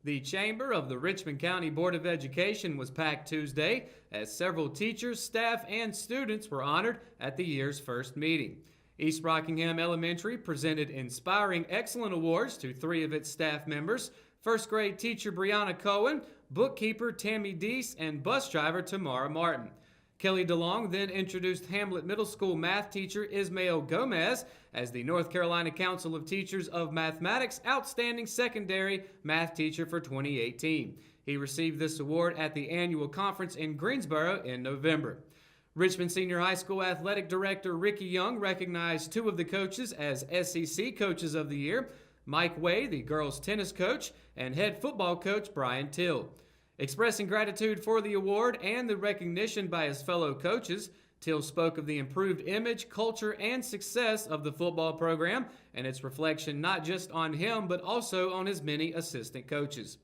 The chamber of the Richmond County Board of Education was packed Tuesday as several teachers, staff, and students were honored at the year's first meeting. East Rockingham Elementary presented Inspiring Excellent Awards to 3 of its staff members: first grade teacher Brianna Cohen, bookkeeper Tammy Deese, and bus driver Tamara Martin. Kelly DeLong then introduced Hamlet Middle School math teacher Ismael Gomez as the North Carolina Council of Teachers of Mathematics Outstanding Secondary Math Teacher for 2018. He received this award at the annual conference in Greensboro in November. Richmond Senior High School Athletic Director Ricky Young recognized 2 of the coaches as SEC Coaches of the Year: Mike Way, the girls' tennis coach, and head football coach Brian Till. Expressing gratitude for the award and the recognition by his fellow coaches, Till spoke of the improved image, culture, and success of the football program and its reflection not just on him but also on his many assistant coaches.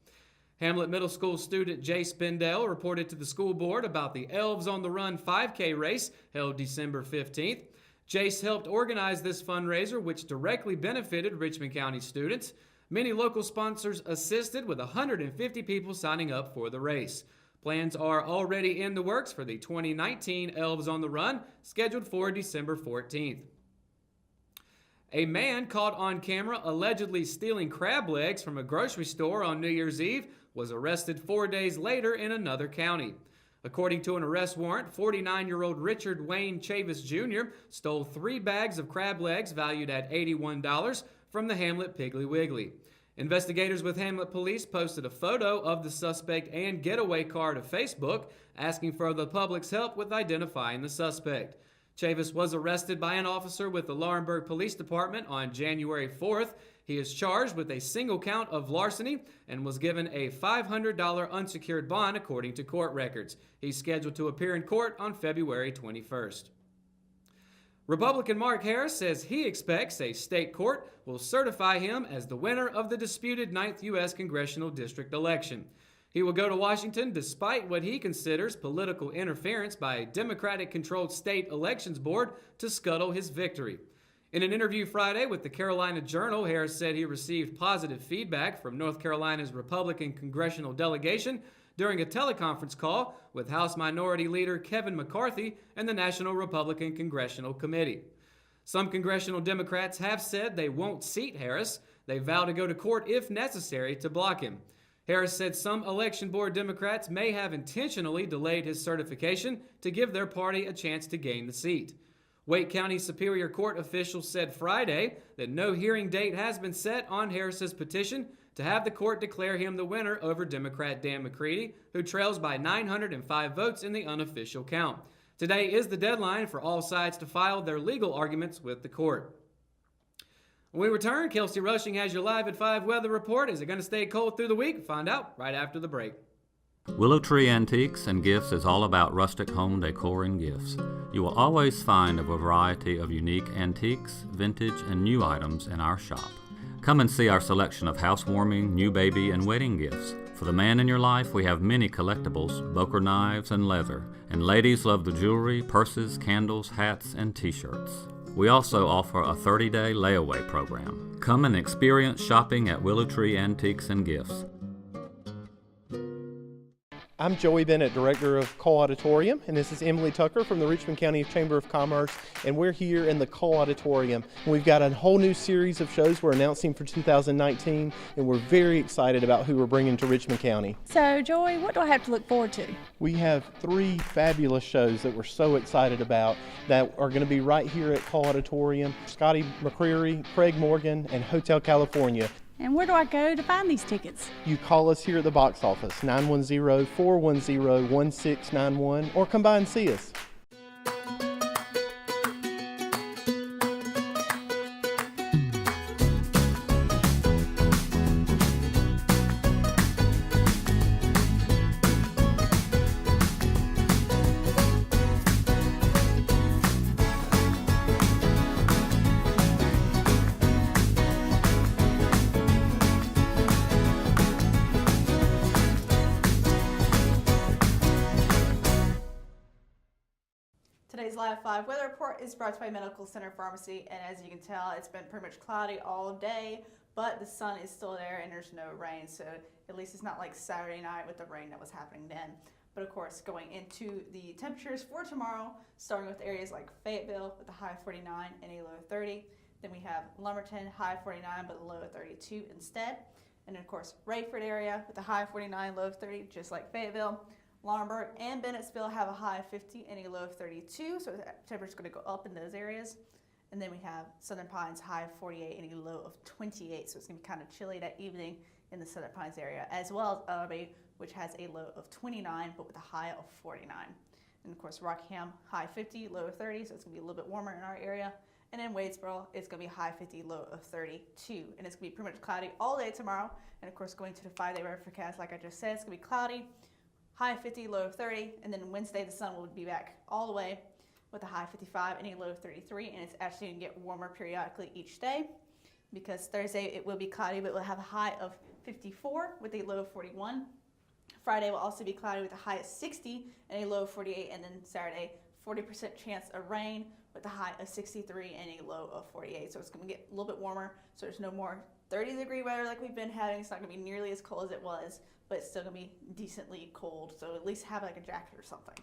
Hamlet Middle School student Jace Bendell reported to the school board about the Elves on the Run 5K race held December 15th. Jace helped organize this fundraiser, which directly benefited Richmond County students. Many local sponsors assisted, with 150 people signing up for the race. Plans are already in the works for the 2019 Elves on the Run, scheduled for December 14th. A man caught on camera allegedly stealing crab legs from a grocery store on New Year's Eve was arrested 4 days later in another county. According to an arrest warrant, 49-year-old Richard Wayne Chavis Jr. stole 3 bags of crab legs valued at $81 from the Hamlet Piggly Wiggly. Investigators with Hamlet Police posted a photo of the suspect and getaway car to Facebook, asking for the public's help with identifying the suspect. Chavis was arrested by an officer with the Laurinburg Police Department on January 4th. He is charged with a single count of larceny and was given a $500 unsecured bond, according to court records. He's scheduled to appear in court on February 21st. Republican Mark Harris says he expects a state court will certify him as the winner of the disputed 9th U.S. Congressional District election. He will go to Washington despite what he considers political interference by a Democratic-controlled state elections board to scuttle his victory. In an interview Friday with the Carolina Journal, Harris said he received positive feedback from North Carolina's Republican congressional delegation during a teleconference call with House Minority Leader Kevin McCarthy and the National Republican Congressional Committee. Some congressional Democrats have said they won't seat Harris. They vow to go to court if necessary to block him. Harris said some election board Democrats may have intentionally delayed his certification to give their party a chance to gain the seat. Wake County Superior Court officials said Friday that no hearing date has been set on Harris's petition to have the court declare him the winner over Democrat Dan McCready, who trails by 905 votes in the unofficial count. Today is the deadline for all sides to file their legal arguments with the court. When we return, Kelsey Rushing has your Live at 5 weather report. Is it going to stay cold through the week? Find out right after the break. Willow Tree Antiques and Gifts is all about rustic home decor and gifts. You will always find a variety of unique antiques, vintage, and new items in our shop. Come and see our selection of housewarming, new baby, and wedding gifts. For the man in your life, we have many collectibles, Boker knives, and leather. And ladies love the jewelry, purses, candles, hats, and t-shirts. We also offer a 30-day layaway program. Come and experience shopping at Willow Tree Antiques and Gifts. I'm Joey Bennett, Director of Cole Auditorium, and this is Emily Tucker from the Richmond County Chamber of Commerce, and we're here in the Cole Auditorium. We've got a whole new series of shows we're announcing for 2019, and we're very excited about who we're bringing to Richmond County. So, Joey, what do I have to look forward to? We have 3 fabulous shows that we're so excited about that are going to be right here at Cole Auditorium. Scotty McCreary, Craig Morgan, and Hotel California. And where do I go to find these tickets? You call us here at the box office, 910-410-1691, or come by and see us. Today's Live 5 weather report is brought to you by Medical Center Pharmacy, and as you can tell, it's been pretty much cloudy all day, but the sun is still there and there's no rain, so at least it's not like Saturday night with the rain that was happening then. But of course, going into the temperatures for tomorrow, starting with areas like Fayetteville with a high of 49 and a low of 30. Then we have Lumberton, high of 49 but a low of 32 instead. And then of course, Rayford area with a high of 49, low of 30, just like Fayetteville. Laurinburg and Bennettsville have a high of 50 and a low of 32, so the temperature's going to go up in those areas. And then we have Southern Pines, high of 48 and a low of 28, so it's going to be kind of chilly that evening in the Southern Pines area, as well as Ellerbe, which has a low of 29 but with a high of 49. And of course, Rockingham, high 50, low of 30, so it's going to be a little bit warmer in our area. And in Wadesboro, it's going to be high 50, low of 32. And it's going to be pretty much cloudy all day tomorrow. And of course, going to the 5-day weather forecast, like I just said, it's going to be cloudy, high 50, low of 30. And then Wednesday, the sun will be back all the way with a high 55 and a low of 33. And it's actually going to get warmer periodically each day, because Thursday it will be cloudy, but we'll have a high of 54 with a low of 41. Friday will also be cloudy with a high of 60 and a low of 48. And then Saturday, 40% chance of rain with a high of 63 and a low of 48. So it's going to get a little bit warmer. So there's no more 30-degree weather like we've been having. It's not going to be nearly as cold as it was, but it's still going to be decently cold. So at least have like a jacket or something.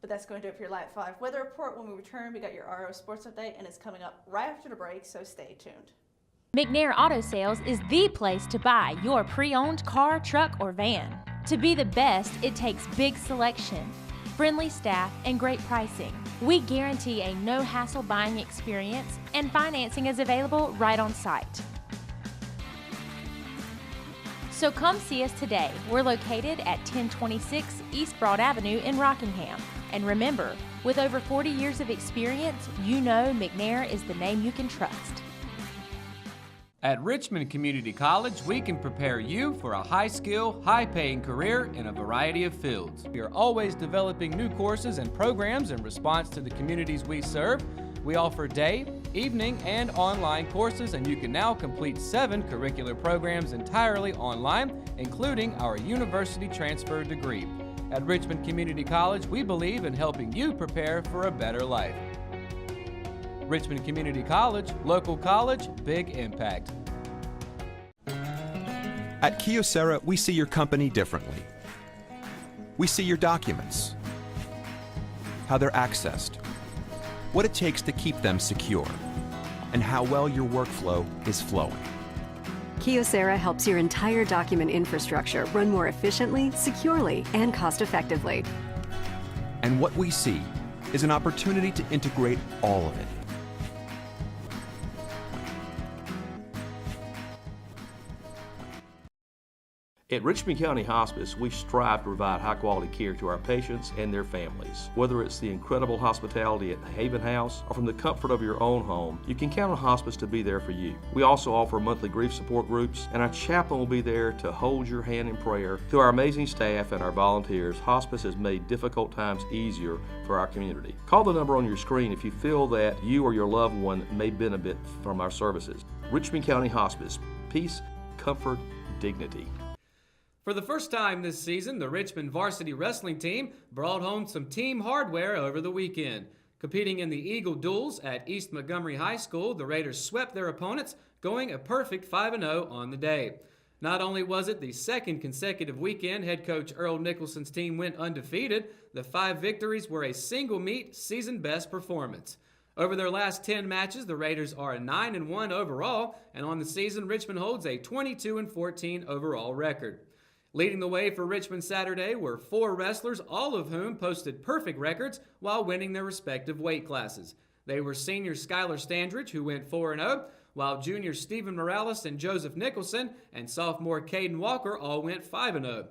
But that's going to do it for your Live 5 weather report. When we return, we got your RO Sports Update, and it's coming up right after the break, so stay tuned. McNair Auto Sales is the place to buy your pre-owned car, truck, or van. To be the best, it takes big selection, friendly staff, and great pricing. We guarantee a no-hassle buying experience, and financing is available right on site. So come see us today. We're located at 1026 East Broad Avenue in Rockingham. And remember, with over 40 years of experience, you know McNair is the name you can trust. At Richmond Community College, we can prepare you for a high-skill, high-paying career in a variety of fields. We are always developing new courses and programs in response to the communities we serve. We offer day, evening, and online courses, and you can now complete 7 curricular programs entirely online, including our university transfer degree. At Richmond Community College, we believe in helping you prepare for a better life. Richmond Community College, local college, big impact. At Kyocera, we see your company differently. We see your documents, how they're accessed, what it takes to keep them secure, and how well your workflow is flowing. Kyocera helps your entire document infrastructure run more efficiently, securely, and cost-effectively. And what we see is an opportunity to integrate all of it. At Richmond County Hospice, we strive to provide high-quality care to our patients and their families. Whether it's the incredible hospitality at the Haven House or from the comfort of your own home, you can count on hospice to be there for you. We also offer monthly grief support groups, and our chaplain will be there to hold your hand in prayer. Through our amazing staff and our volunteers, hospice has made difficult times easier for our community. Call the number on your screen if you feel that you or your loved one may benefit from our services. Richmond County Hospice. Peace, comfort, dignity. For the first time this season, the Richmond varsity wrestling team brought home some team hardware over the weekend. Competing in the Eagle Duels at East Montgomery High School, the Raiders swept their opponents, going a perfect 5-0 on the day. Not only was it the second consecutive weekend head coach Earl Nicholson's team went undefeated, the 5 victories were a single-meet season-best performance. Over their last 10 matches, the Raiders are 9-1 overall, and on the season, Richmond holds a 22-14 overall record. Leading the way for Richmond Saturday were 4 wrestlers, all of whom posted perfect records while winning their respective weight classes. They were senior Skylar Standridge, who went 4-0, while junior Stephen Morales and Joseph Nicholson and sophomore Caden Walker all went 5-0.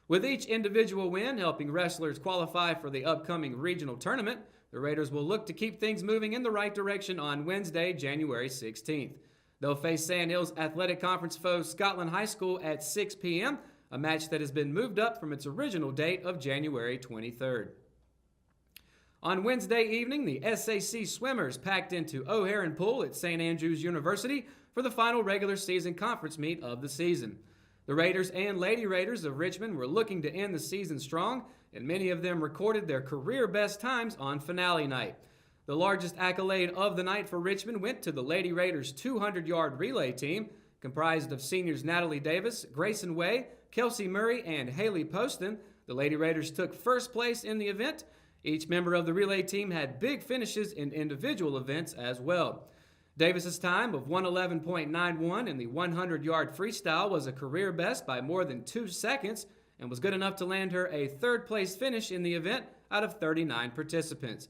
With each individual win helping wrestlers qualify for the upcoming regional tournament, the Raiders will look to keep things moving in the right direction on Wednesday, January 16th. They'll face Sand Hills Athletic Conference foe Scotland High School at 6 p.m., a match that has been moved up from its original date of January 23rd. On Wednesday evening, the SAC swimmers packed into O'Haron Pool at St. Andrews University for the final regular season conference meet of the season. The Raiders and Lady Raiders of Richmond were looking to end the season strong, and many of them recorded their career best times on finale night. The largest accolade of the night for Richmond went to the Lady Raiders' 200-yard relay team. Comprised of seniors Natalie Davis, Grayson Way, Kelsey Murray, and Haley Poston, the Lady Raiders took first place in the event. Each member of the relay team had big finishes in individual events as well. Davis's time of 111.91 in the 100-yard freestyle was a career best by more than 2 seconds and was good enough to land her a third-place finish in the event out of 39 participants.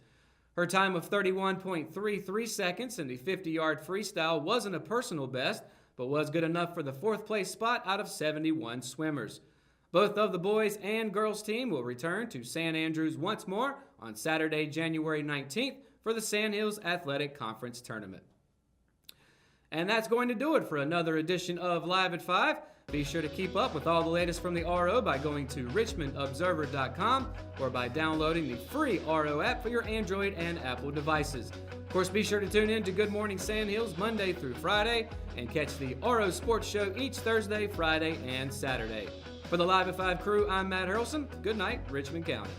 Her time of 31.33 seconds in the 50-yard freestyle wasn't a personal best, but was good enough for the fourth-place spot out of 71 swimmers. Both of the boys and girls team will return to San Andrews once more on Saturday, January 19th for the Sand Hills Athletic Conference Tournament. And that's going to do it for another edition of Live at 5. Be sure to keep up with all the latest from the RO by going to richmondobserver.com or by downloading the free RO app for your Android and Apple devices. Of course, be sure to tune in to Good Morning Sand Hills Monday through Friday and catch the RO Sports Show each Thursday, Friday, and Saturday. For the Live at 5 crew, I'm Matt Harrelson. Good night, Richmond County.